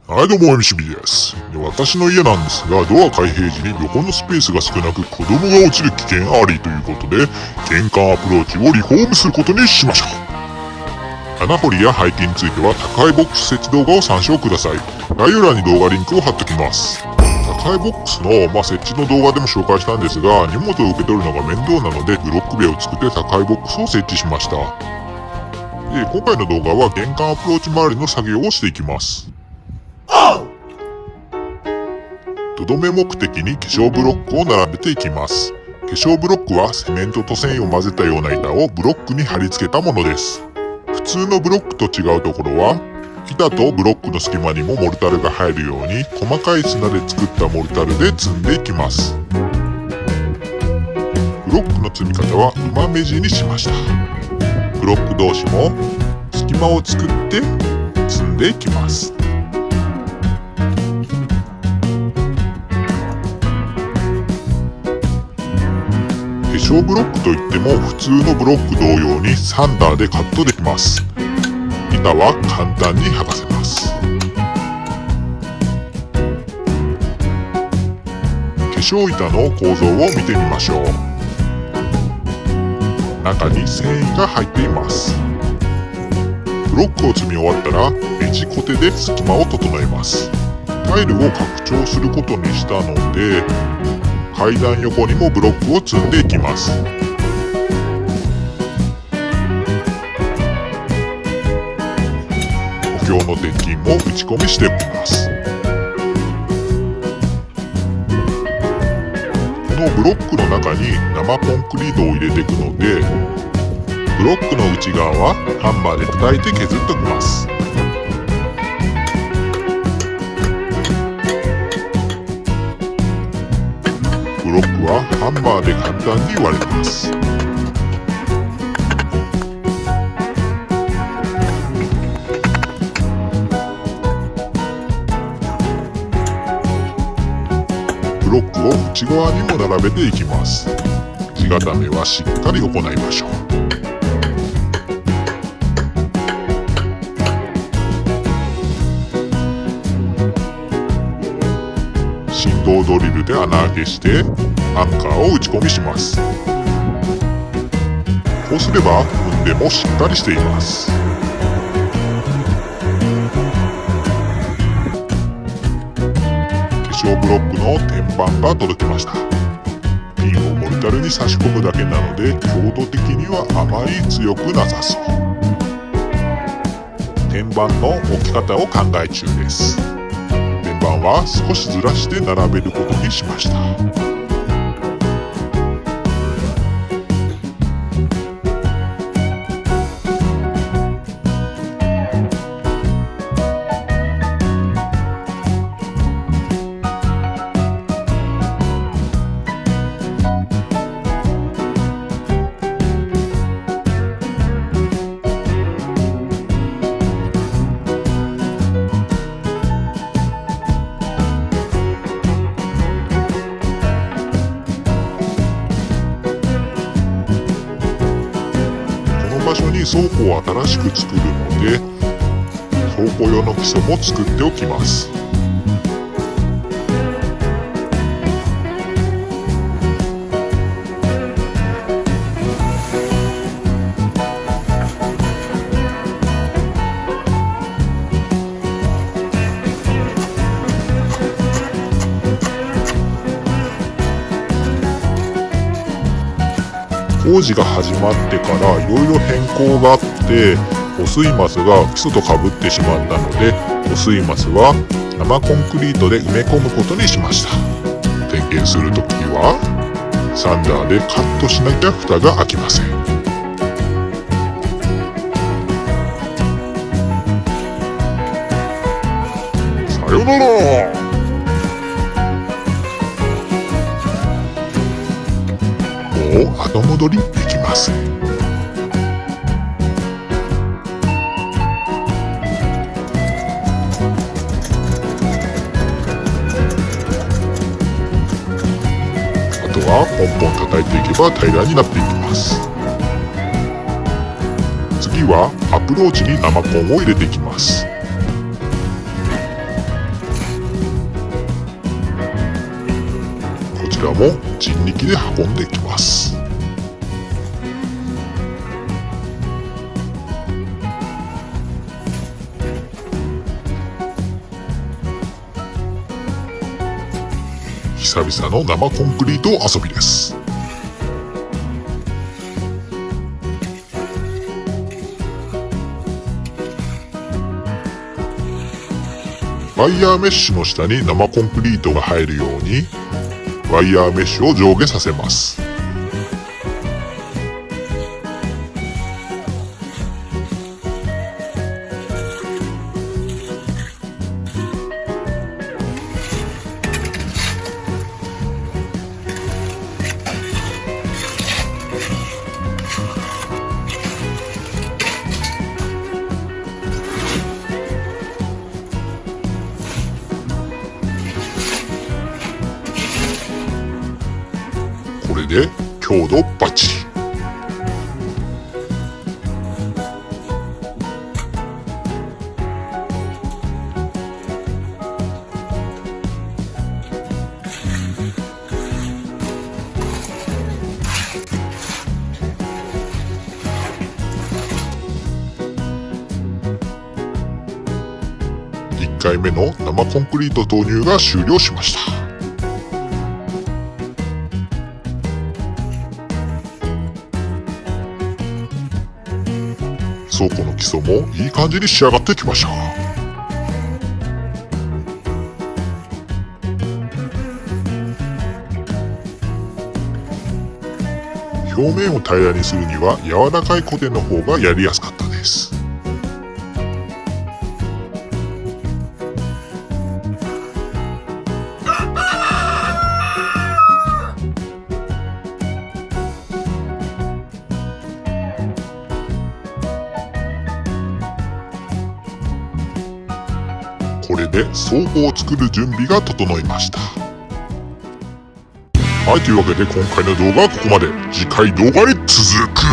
はいどうも MCB です。私の家なんですが、ドア開閉時に横のスペースが少なく子供が落ちる危険ありということで、玄関アプローチをリフォームすることにしましょう。穴掘りや配置については宅配ボックス設置動画を参照ください。概要欄に動画リンクを貼っておきます。宅配ボックスの、設置の動画でも紹介したんですが、荷物を受け取るのが面倒なのでブロック塀を作って宅配ボックスを設置しました。今回の動画は玄関アプローチ周りの作業をしていきます。とどめ目的に化粧ブロックを並べていきます。化粧ブロックはセメントと繊維を混ぜたような板をブロックに貼り付けたものです。普通のブロックと違うところは、板とブロックの隙間にもモルタルが入るように細かい砂で作ったモルタルで積んでいきます。ブロックの積み方は馬目地にしました。ブロック同士も隙間を作って積んでいきます。化粧ブロックといっても普通のブロック同様にサンダーでカットできます。板は簡単に剥がせます。化粧板の構造を見てみましょう。中に繊維が入っています。ブロックを積み終わったらエジコテで隙間を整えます。タイルを拡張することにしたので、階段横にもブロックを積んでいきます。補強の鉄筋も打ち込みしておきます。このブロックの中に生コンクリートを入れていくので、ブロックの内側はハンマーで叩いて削っておきます。ブロックはハンマーで簡単に割れます。ブロックを内側にも並べていきます。地固めはしっかり行いましょう。振動ドリルで穴開けしてアンカーを打ち込みします。こうすれば踏んでもしっかりしています。化粧ブロックの天板が届きました。ピンをモルタルに差し込むだけなので強度的にはあまり強くなさそう。天板の置き方を考え中です。天板は少しずらして並べることにしました。場所に倉庫を新しく作るので、倉庫用の基礎も作っておきます。工事が始まってからいろいろ変更があって、汚水マスが基礎とかぶってしまったので、汚水マスは生コンクリートで埋め込むことにしました。点検するときはサンダーでカットしなきゃ蓋が開きません。さよなら。もう後戻りできません。あとはポンポン叩いていけば平らになっていきます。次はアプローチに生コンを入れていきます。ちらも人力で運んでいきます。久々の生コンクリート遊びです。ワイヤーメッシュの下に生コンクリートが入るようにワイヤーメッシュを上下させます。これで強度バッチリ。1回目の生コンクリート投入が終了しました。倉庫の基礎もいい感じに仕上がってきました。表面を平らにするには柔らかいコテの方がやりやすかったです。これで倉庫を作る準備が整いました。はい、というわけで今回の動画はここまで。次回動画へ続く。